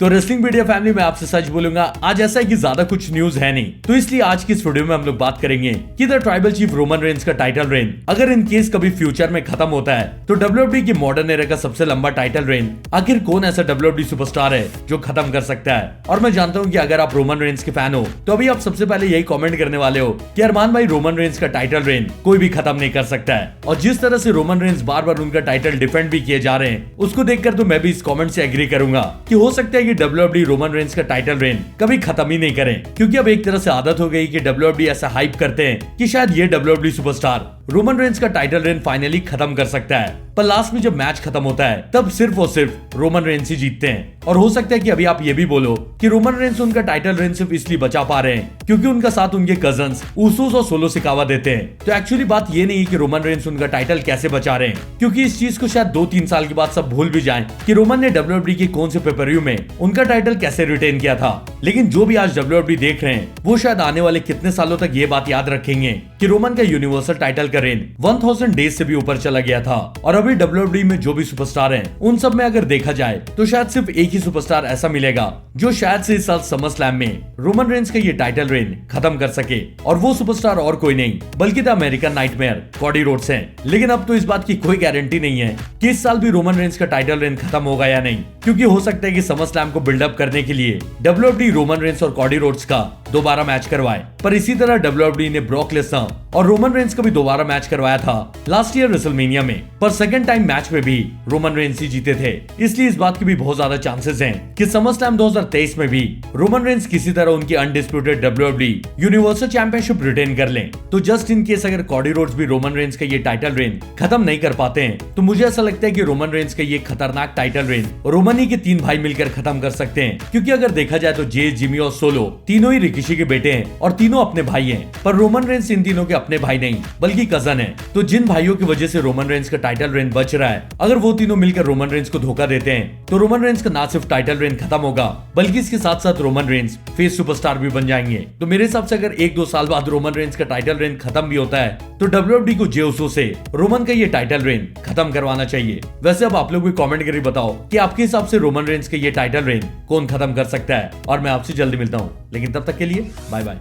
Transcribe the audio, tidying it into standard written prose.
तो wrestling media family में आपसे सच बोलूंगा, आज ऐसा है कि ज्यादा कुछ न्यूज है नहीं, तो इसलिए आज की इस वीडियो में हम लोग बात करेंगे कि the tribal chief Roman Reigns का टाइटल रेन अगर इन केस कभी फ्यूचर में खत्म होता है तो डब्ल्यूडब्ल्यूई की मॉडर्न एरा का सबसे लंबा टाइटल रेन आखिर कौन ऐसा डब्ल्यूडब्ल्यूई सुपरस्टार है जो खत्म कर सकता है। और मैं जानता हूँ कि अगर आप रोमन रेंस के फैन हो तो अभी आप सबसे पहले यही कमेंट करने वाले हो कि अरमान भाई रोमन रेंस का टाइटल रेन कोई भी खत्म नहीं कर सकता है। और जिस तरह से रोमन रेंस बार बार उनका टाइटल डिफेंड भी किए जा रहे हैं उसको देखकर तो मैं भी इस कमेंट से एग्री करूंगा कि हो सकता है कि डब्ल्यूडब्ल्यूई रोमन रेंस का टाइटल रेन कभी खत्म ही नहीं करें, क्योंकि अब एक तरह से आदत हो गई कि डब्ल्यूडब्ल्यूई ऐसा हाइप करते हैं कि शायद ये डब्ल्यूडब्ल्यूई सुपरस्टार रोमन रेंस का टाइटल रेन फाइनली खत्म कर सकता है। पर लास्ट में जब मैच खत्म होता है तब सिर्फ और सिर्फ रोमन रेंस ही जीतते हैं। और हो सकता है कि अभी आप ये भी बोलो कि रोमन रेंस उनका टाइटल रेन सिर्फ इसलिए बचा पा रहे हैं क्योंकि उनका साथ उनके कजन्स ऊसोस और सोलो सिकावा देते हैं। तो एक्चुअली बात ये नहीं कि रोमन रेंस उनका टाइटल कैसे बचा रहे हैं, क्योंकि इस चीज को शायद 2-3 साल के बाद सब भूल भी जाएं कि रोमन ने डब्ल्यूडब्ल्यूई के कौन से पेपर-व्यू में उनका टाइटल कैसे रिटेन किया था। लेकिन जो भी आज डब्ल्यूडब्ल्यूई देख रहे हैं वो शायद आने वाले कितने सालों तक ये बात याद रखेंगे कि रोमन का यूनिवर्सल टाइटल का रेन 1000 डेज से भी ऊपर चला गया था। और अभी डब्ल्यूडब्ल्यूई में जो भी सुपरस्टार हैं उन सब में अगर देखा जाए तो शायद सिर्फ एक ही सुपरस्टार ऐसा मिलेगा जो शायद से इस साल समर स्लैम में रोमन रेंस का ये टाइटल रेन खत्म कर सके, और वो सुपरस्टार और कोई नहीं बल्कि the American nightmare Cody Rhodes हैं। लेकिन अब तो इस बात की कोई गारंटी नहीं है कि इस साल भी रोमन रेंस का टाइटल रेन खत्म होगा या नहीं, क्योंकि हो सकता है कि समर स्लैम को बिल्डअप करने के लिए डब्ल्यूडब्ल्यूई रोमन रेंस और कॉडी रोड्स का दोबारा मैच करवाए। पर इसी तरह डब्ल्यूडब्ल्यूई ने ब्रॉक लेसनर और रोमन रेंस का भी दोबारा मैच करवाया था लास्ट ईयर रेसलमेनिया में, पर सेकंड टाइम मैच में भी रोमन रेंस ही जीते थे। इसलिए इस बात की भी बहुत ज्यादा चांसेस हैं कि समर स्लैम 2023 में भी रोमन रेंस किसी तरह उनकी undisputed WWE universal championship retain कर लें। तो जस्ट इन केस अगर कॉडी रोड्स भी रोमन रेंस का ये टाइटल रेन खत्म नहीं कर पाते हैं तो मुझे ऐसा लगता है कि रोमन रेंस का ये खतरनाक टाइटल रेन रोमन ही के 3 भाई मिलकर खत्म कर सकते हैं। क्योंकि अगर देखा जाए तो जे, जिमी और सोलो तीनों ही रिकिशी के बेटे हैं और तीनों अपने भाई हैं, पर रोमन रेंस इन तीनों के अपने भाई नहीं बल्कि कजन है। तो जिन भाइयों की वजह से रोमन रेंस का टाइटल रेन बच रहा है, अगर वो तीनों मिलकर रोमन रेंस को धोखा देते हैं तो रोमन रेंस का ना सिर्फ टाइटल रेन खत्म होगा बल्कि इसके साथ साथ रोमन रेंस फेस सुपरस्टार भी बन जाएंगे। तो मेरे हिसाब से अगर 1-2 साल बाद रोमन रेंस का टाइटल रेन खत्म भी होता है तो डब्ल्यूडब्ल्यूई को जे उसो से रोमन का ये टाइटल रेन खत्म करवाना चाहिए। वैसे अब आप लोग भी कमेंट करके बताओ कि आपके हिसाब से रोमन रेंस का ये टाइटल रेन कौन खत्म कर सकता है, और मैं आपसे जल्दी मिलता हूँ। लेकिन तब तक के लिए बाय बाय।